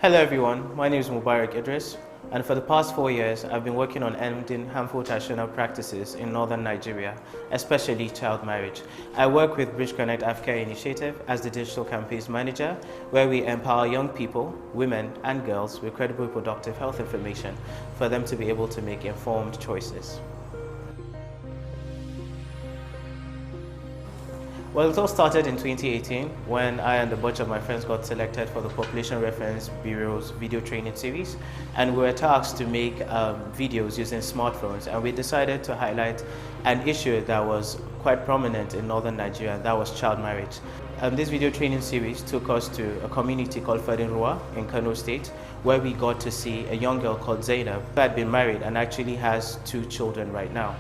Hello everyone, my name is Mubarak Idris, and for the past 4 years I've been working on ending harmful traditional practices in northern Nigeria, especially child marriage. I work with Bridge Connect Africa Initiative as the digital campaigns manager, where we empower young people, women and girls with credible reproductive health information for them to be able to make informed choices. Well, it all started in 2018 when I and a bunch of my friends got selected for the Population Reference Bureau's video training series, and we were tasked to make videos using smartphones, and we decided to highlight an issue that was quite prominent in northern Nigeria, and that was child marriage. This video training series took us to a community called Fedinrua in Kano State, where we got to see a young girl called Zainab who had been married and actually has 2 children right now.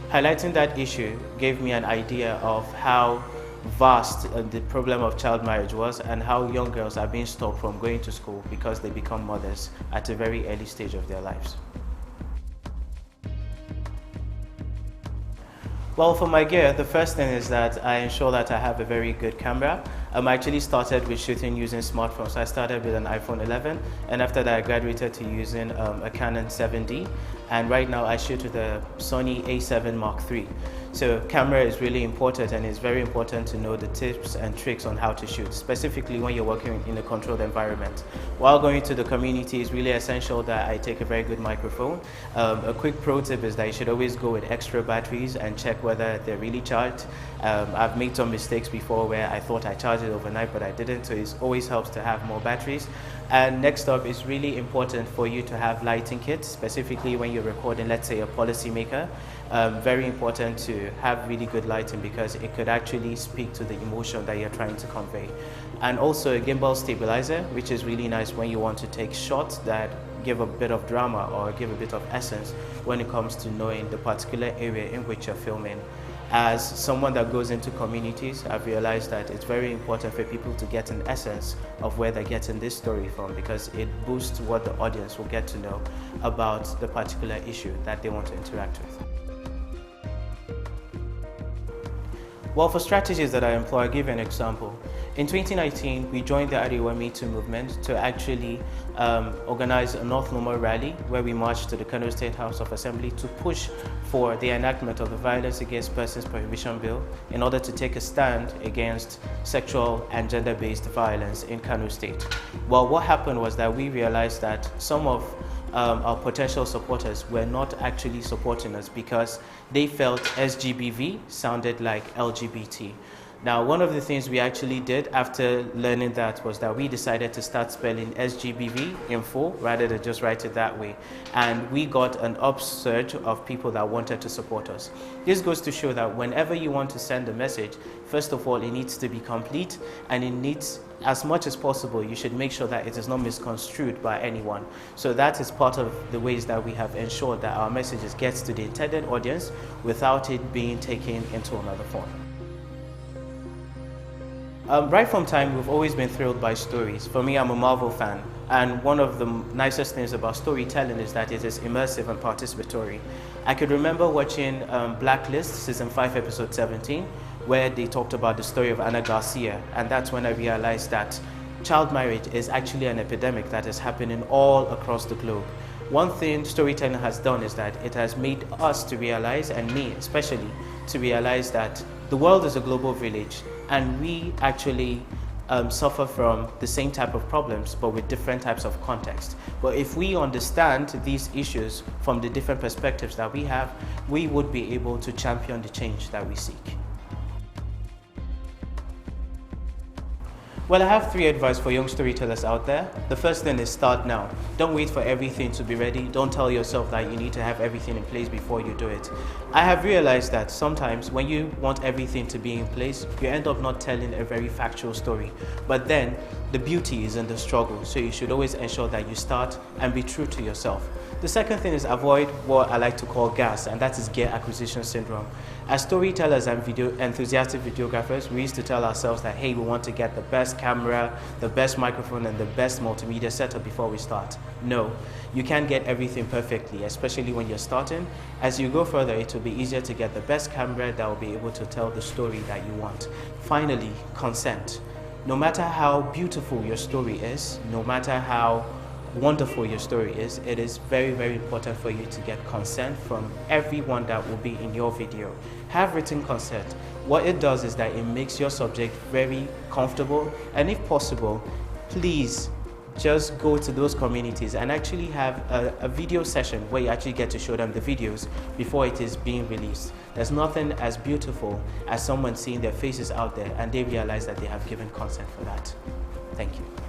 Highlighting that issue gave me an idea of how vast the problem of child marriage was and how young girls are being stopped from going to school because they become mothers at a very early stage of their lives. Well, for my gear, the first thing is that I ensure that I have a very good camera. I actually started with shooting using smartphones. I started with an iPhone 11, and after that I graduated to using a Canon 7D, and right now I shoot with a Sony A7 Mark III. So camera is really important, and it's very important to know the tips and tricks on how to shoot, specifically when you're working in a controlled environment. While going to the community, it's really essential that I take a very good microphone. A quick pro tip is that you should always go with extra batteries and check whether they're really charged. I've made some mistakes before where I thought I charged it overnight, but I didn't, so it always helps to have more batteries. And next up, it's really important for you to have lighting kits, specifically when you're recording, let's say, a policymaker. Very important to have really good lighting because it could actually speak to the emotion that you're trying to convey. And also a gimbal stabilizer, which is really nice when you want to take shots that give a bit of drama or give a bit of essence when it comes to knowing the particular area in which you're filming. As someone that goes into communities, I've realized that it's very important for people to get an essence of where they're getting this story from, because it boosts what the audience will get to know about the particular issue that they want to interact with. Well, for strategies that I employ, I'll give you an example. In 2019, we joined the Arewa Me Too movement to actually organize a North Normal rally where we marched to the Kano State House of Assembly to push for the enactment of the Violence Against Persons Prohibition Bill in order to take a stand against sexual and gender-based violence in Kano State. Well, what happened was that we realized that some of our potential supporters were not actually supporting us because they felt SGBV sounded like LGBT. Now, one of the things we actually did after learning that was that we decided to start spelling SGBV in full rather than just write it that way. And we got an upsurge of people that wanted to support us. This goes to show that whenever you want to send a message, first of all, it needs to be complete, and it needs, as much as possible, you should make sure that it is not misconstrued by anyone. So that is part of the ways that we have ensured that our messages gets to the intended audience without it being taken into another form. Right from time, we've always been thrilled by stories. For me, I'm a Marvel fan, and one of the nicest things about storytelling is that it is immersive and participatory. I could remember watching Blacklist, season 5, episode 17, where they talked about the story of Anna Garcia, and that's when I realized that child marriage is actually an epidemic that is happening all across the globe. One thing storytelling has done is that it has made us to realize, and me especially, to realize that the world is a global village, and we actually suffer from the same type of problems but with different types of context. But if we understand these issues from the different perspectives that we have, we would be able to champion the change that we seek. Well, I have 3 advice for young storytellers out there. The first thing is start now. Don't wait for everything to be ready. Don't tell yourself that you need to have everything in place before you do it. I have realized that sometimes when you want everything to be in place, you end up not telling a very factual story. But then the beauty is in the struggle, so you should always ensure that you start and be true to yourself. The second thing is avoid what I like to call gas, and that is gear acquisition syndrome. As storytellers and enthusiastic videographers, we used to tell ourselves that, hey, we want to get the best camera, the best microphone, and the best multimedia setup before we start. No, you can't get everything perfectly, especially when you're starting. As you go further, it will be easier to get the best camera that will be able to tell the story that you want. Finally, consent. no matter how beautiful your story is, no matter how wonderful your story is, it is very, very important for you to get consent from everyone that will be in your video. Have written consent. What it does is that it makes your subject very comfortable, and if possible, please just go to those communities and actually have a video session where you actually get to show them the videos before it is being released. There's nothing as beautiful as someone seeing their faces out there and they realize that they have given consent for that. Thank you.